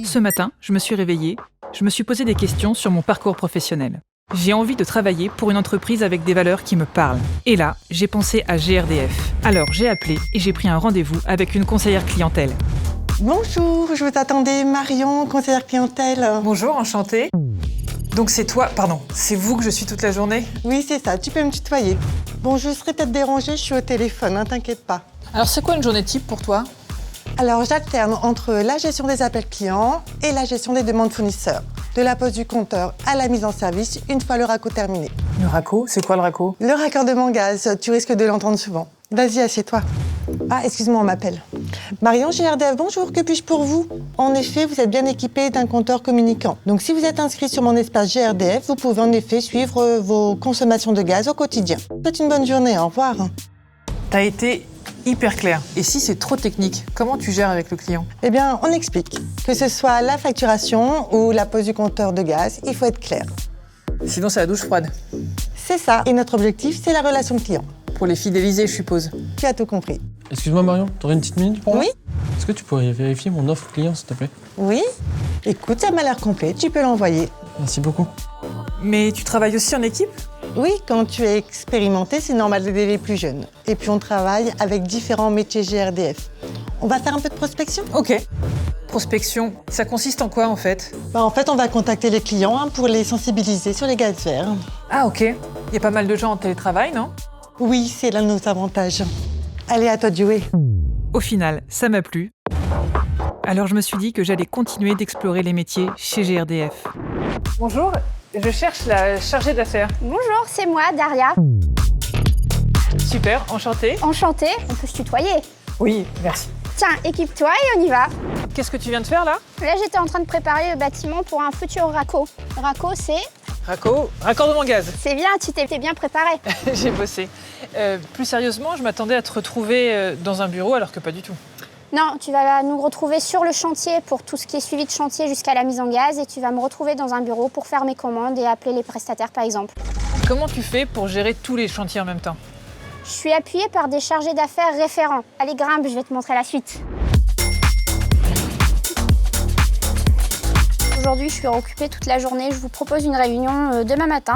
Ce matin, je me suis réveillée, je me suis posé des questions sur mon parcours professionnel. J'ai envie de travailler pour une entreprise avec des valeurs qui me parlent. Et là, j'ai pensé à GRDF. Alors j'ai appelé et j'ai pris un rendez-vous avec une conseillère clientèle. Bonjour, je vous attendais, Marion, conseillère clientèle. Bonjour, enchantée. Donc c'est toi, pardon, c'est vous que je suis toute la journée? Oui, c'est ça, tu peux me tutoyer. Bon, je serai peut-être dérangée, je suis au téléphone, hein, t'inquiète pas. Alors c'est quoi une journée type pour toi? Alors, j'alterne entre la gestion des appels clients et la gestion des demandes fournisseurs. De la pose du compteur à la mise en service, une fois le raccord terminé. Le raccord? C'est quoi le raccord? Le raccordement gaz, tu risques de l'entendre souvent. Vas-y, assieds-toi. Ah, excuse-moi, on m'appelle. Marion, GRDF, bonjour, que puis-je pour vous? En effet, vous êtes bien équipé d'un compteur communicant. Donc, si vous êtes inscrit sur mon espace GRDF, vous pouvez en effet suivre vos consommations de gaz au quotidien. Faites une bonne journée, au revoir. T'as été hyper clair. Et si c'est trop technique, comment tu gères avec le client? Eh bien, on explique. Que ce soit la facturation ou la pose du compteur de gaz, il faut être clair. Sinon c'est la douche froide. C'est ça. Et notre objectif, c'est la relation client. Pour les fidéliser, je suppose. Tu as tout compris. Excuse-moi Marion, t'aurais une petite minute pour moi? Oui. Est-ce que tu pourrais vérifier mon offre client s'il te plaît? Oui. Écoute, ça m'a l'air complet. Tu peux l'envoyer. Merci beaucoup. Mais tu travailles aussi en équipe? Oui, quand tu es expérimenté, c'est normal d'aider les plus jeunes. Et puis on travaille avec différents métiers GRDF. On va faire un peu de prospection? Ok. Prospection, ça consiste en quoi en fait? En fait, on va contacter les clients pour les sensibiliser sur les gaz verts. Ah ok. Il y a pas mal de gens en télétravail, non? Oui, c'est l'un de nos avantages. Allez, à toi de jouer. Au final, ça m'a plu. Alors je me suis dit que j'allais continuer d'explorer les métiers chez GRDF. Bonjour, je cherche la chargée d'affaires. Bonjour, c'est moi, Daria. Super, enchantée. Enchantée, on peut se tutoyer. Oui, merci. Tiens, équipe-toi et on y va. Qu'est-ce que tu viens de faire là? Là, j'étais en train de préparer le bâtiment pour un futur raccord. Raccord, Raccordement gaz. c'est bien, tu t'es bien préparé. J'ai bossé. Plus sérieusement, je m'attendais à te retrouver dans un bureau alors que pas du tout. Non, tu vas nous retrouver sur le chantier pour tout ce qui est suivi de chantier jusqu'à la mise en gaz et tu vas me retrouver dans un bureau pour faire mes commandes et appeler les prestataires par exemple. Comment tu fais pour gérer tous les chantiers en même temps? Je suis appuyée par des chargés d'affaires référents. Allez, grimpe, je vais te montrer la suite. Aujourd'hui, je suis occupée toute la journée. Je vous propose une réunion demain matin.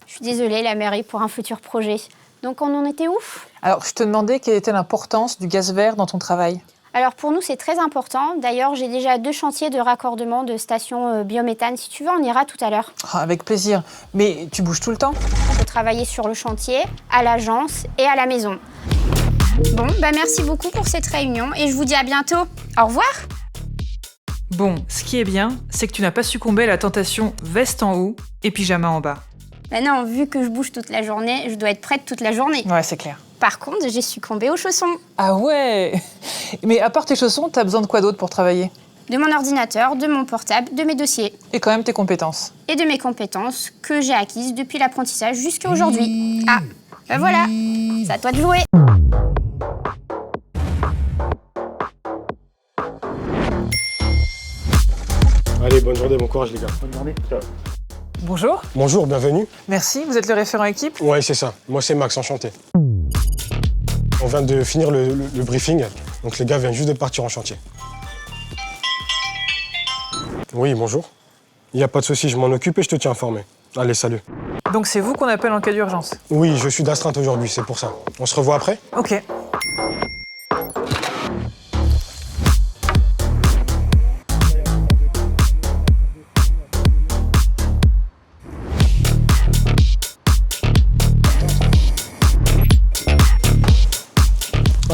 Je suis désolée, la mairie, pour un futur projet. Donc, on en était où? Alors, je te demandais quelle était l'importance du gaz vert dans ton travail. Alors, pour nous, c'est très important. D'ailleurs, j'ai déjà 2 chantiers de raccordement de stations biométhane. Si tu veux, on ira tout à l'heure. Ah, avec plaisir. Mais tu bouges tout le temps? Je peux travailler sur le chantier, à l'agence et à la maison. Bon, merci beaucoup pour cette réunion et je vous dis à bientôt. Au revoir. Bon, ce qui est bien, c'est que tu n'as pas succombé à la tentation veste en haut et pyjama en bas. Non, vu que je bouge toute la journée, je dois être prête toute la journée. Ouais, c'est clair. Par contre, j'ai succombé aux chaussons. Ah ouais! Mais à part tes chaussons, t'as besoin de quoi d'autre pour travailler? De mon ordinateur, de mon portable, de mes dossiers. Et quand même tes compétences. Et de mes compétences que j'ai acquises depuis l'apprentissage jusqu'à aujourd'hui. Ah, voilà, c'est à toi de jouer. Allez, bonne journée, bon courage les gars. Bonne journée. Bonjour. Bonjour, bienvenue. Merci, vous êtes le référent équipe? Ouais, c'est ça. Moi, c'est Max, enchanté. On vient de finir le briefing, donc les gars viennent juste de partir en chantier. Oui, bonjour. Il n'y a pas de souci, je m'en occupe et je te tiens informé. Allez, salut. Donc c'est vous qu'on appelle en cas d'urgence? Oui, je suis d'astreinte aujourd'hui, c'est pour ça. On se revoit après? Ok.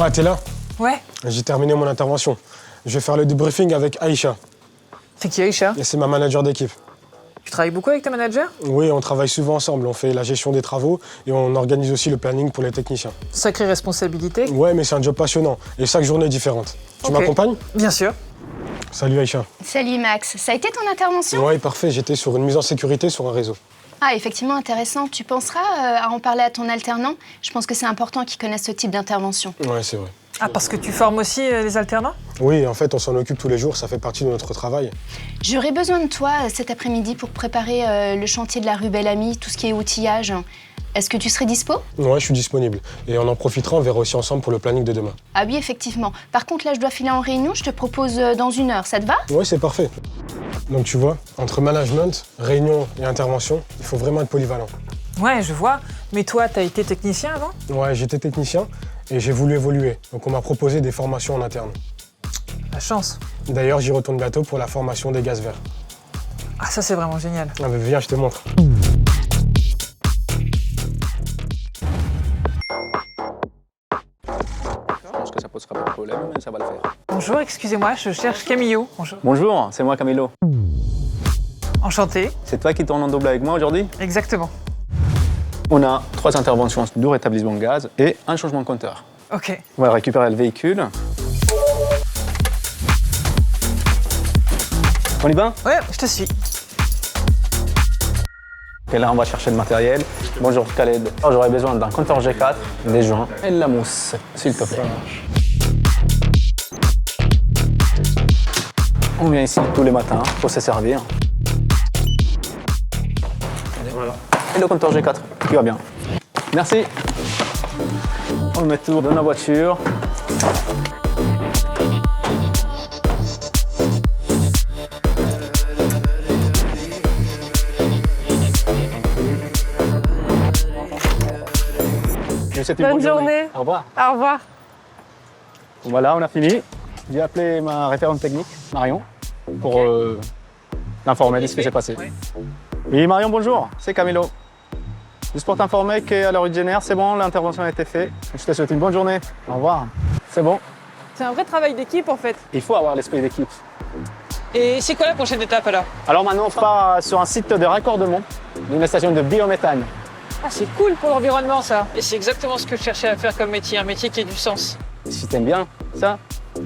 Ah, t'es là? Ouais. J'ai terminé mon intervention. Je vais faire le débriefing avec Aïcha. C'est qui Aïcha? Et c'est ma manager d'équipe. Tu travailles beaucoup avec ta manager? Oui, on travaille souvent ensemble. On fait la gestion des travaux et on organise aussi le planning pour les techniciens. Sacrée responsabilité. Ouais, mais c'est un job passionnant et chaque journée est différente. Tu Ok. m'accompagnes? Bien sûr. Salut Aïcha. Salut Max, ça a été ton intervention? Ouais, parfait. J'étais sur une mise en sécurité sur un réseau. Ah, effectivement intéressant. Tu penseras à en parler à ton alternant? Je pense que c'est important qu'il connaisse ce type d'intervention. Ouais, c'est vrai. Ah, parce que tu formes aussi les alternants? Oui, en fait, on s'en occupe tous les jours. Ça fait partie de notre travail. J'aurais besoin de toi cet après-midi pour préparer le chantier de la rue Belle-Amie, tout ce qui est outillage. Est-ce que tu serais dispo? Ouais, je suis disponible. Et on en profitera, on verra aussi ensemble pour le planning de demain. Ah oui, effectivement. Par contre, là, je dois filer en réunion, je te propose dans 1 heure, ça te va? Ouais, c'est parfait. Donc tu vois, entre management, réunion et intervention, il faut vraiment être polyvalent. Ouais, je vois. Mais toi, t'as été technicien avant? Ouais, j'étais technicien et j'ai voulu évoluer. Donc on m'a proposé des formations en interne. La chance. D'ailleurs, j'y retourne bientôt pour la formation des gaz verts. Ah, ça, c'est vraiment génial. Ah, mais viens, je te montre. Je pense que ça posera pas de problème, mais ça va le faire. Bonjour, excusez-moi, je cherche Camillo. Bonjour. Bonjour, c'est moi Camilo. Enchanté. C'est toi qui tournes en double avec moi aujourd'hui? Exactement. On a 3 interventions de rétablissement de gaz et un changement de compteur. Ok. On va récupérer le véhicule. On y va? Ouais, je te suis. Et là, on va chercher le matériel. Bonjour Khaled. Alors, j'aurais besoin d'un compteur G4, des joints et de la mousse, s'il te plaît. On vient ici tous les matins pour se servir. Voilà. Et le compteur G4 qui va bien. Merci. On le met tout dans la voiture. Bonne journée. Au revoir. Au revoir. Voilà, on a fini. J'ai appelé ma référente technique, Marion, pour l'informer de ce qui s'est passé. Oui, Marion, bonjour. C'est Camilo. Juste pour t'informer qu'à l'heure du génère, c'est bon, l'intervention a été faite. Je te souhaite une bonne journée. Au revoir. C'est bon. C'est un vrai travail d'équipe, en fait. Il faut avoir l'esprit d'équipe. Et c'est quoi la prochaine étape, alors? Alors maintenant, on part sur un site de raccordement d'une station de biométhane. Ah, c'est cool pour l'environnement, ça. Et c'est exactement ce que je cherchais à faire comme métier, un métier qui ait du sens. Si t'aimes bien ça,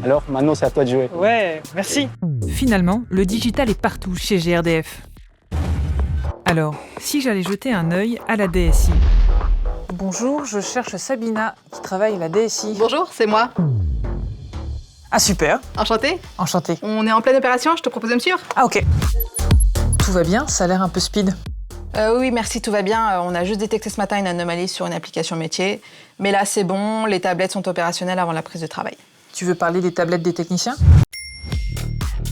alors maintenant, c'est à toi de jouer. Ouais, merci. Finalement, le digital est partout chez GRDF. Alors, si j'allais jeter un œil à la DSI. Bonjour, je cherche Sabina, qui travaille à la DSI. Bonjour, c'est moi. Ah, super. Enchantée. Enchanté. On est en pleine opération, je te propose de me suivre. Ah, ok. Tout va bien, ça a l'air un peu speed. Oui, merci, tout va bien. On a juste détecté ce matin une anomalie sur une application métier. Mais là, c'est bon, les tablettes sont opérationnelles avant la prise de travail. Tu veux parler des tablettes des techniciens?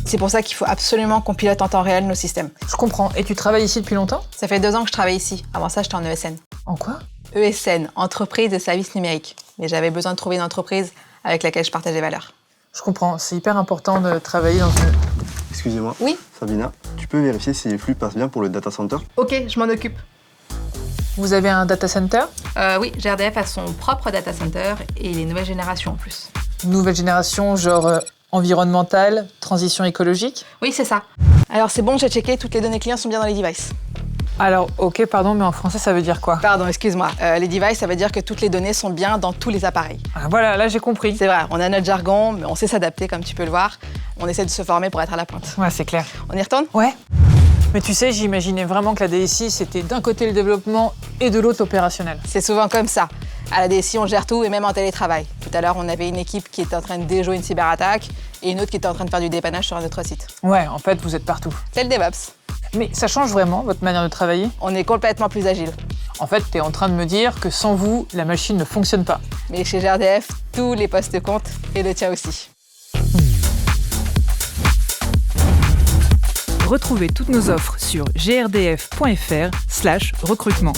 C'est pour ça qu'il faut absolument qu'on pilote en temps réel nos systèmes. Je comprends. Et tu travailles ici depuis longtemps? Ça fait 2 ans que je travaille ici. Avant ça, j'étais en ESN. En quoi? ESN, entreprise de services numériques. Mais j'avais besoin de trouver une entreprise avec laquelle je partage des valeurs. Je comprends. C'est hyper important de travailler dans une... Excusez-moi. Oui. Sabina, tu peux vérifier si les flux passent bien pour le data center? Ok, je m'en occupe. Vous avez un data center? Oui, GRDF a son propre data center et les nouvelles générations en plus. Nouvelle génération, genre environnementale, transition écologique? Oui, c'est ça. Alors c'est bon, j'ai checké, toutes les données clients sont bien dans les devices. Alors, ok, pardon, mais en français, ça veut dire quoi? Pardon, excuse-moi. Les devices, ça veut dire que toutes les données sont bien dans tous les appareils. Ah, voilà, là, j'ai compris. C'est vrai, on a notre jargon, mais on sait s'adapter, comme tu peux le voir. On essaie de se former pour être à la pointe. Ouais, c'est clair. On y retourne? Ouais. Mais tu sais, j'imaginais vraiment que la DSI, c'était d'un côté le développement et de l'autre l'opérationnel. C'est souvent comme ça. À la DSI, on gère tout, et même en télétravail. Tout à l'heure, on avait une équipe qui était en train de déjouer une cyberattaque et une autre qui était en train de faire du dépannage sur un autre site. Ouais, en fait, vous êtes partout. C'est le DevOps. Mais ça change vraiment votre manière de travailler? On est complètement plus agile. En fait, t'es en train de me dire que sans vous, la machine ne fonctionne pas. Mais chez GRDF, tous les postes comptent, et le tien aussi. Retrouvez toutes nos offres sur grdf.fr/recrutement.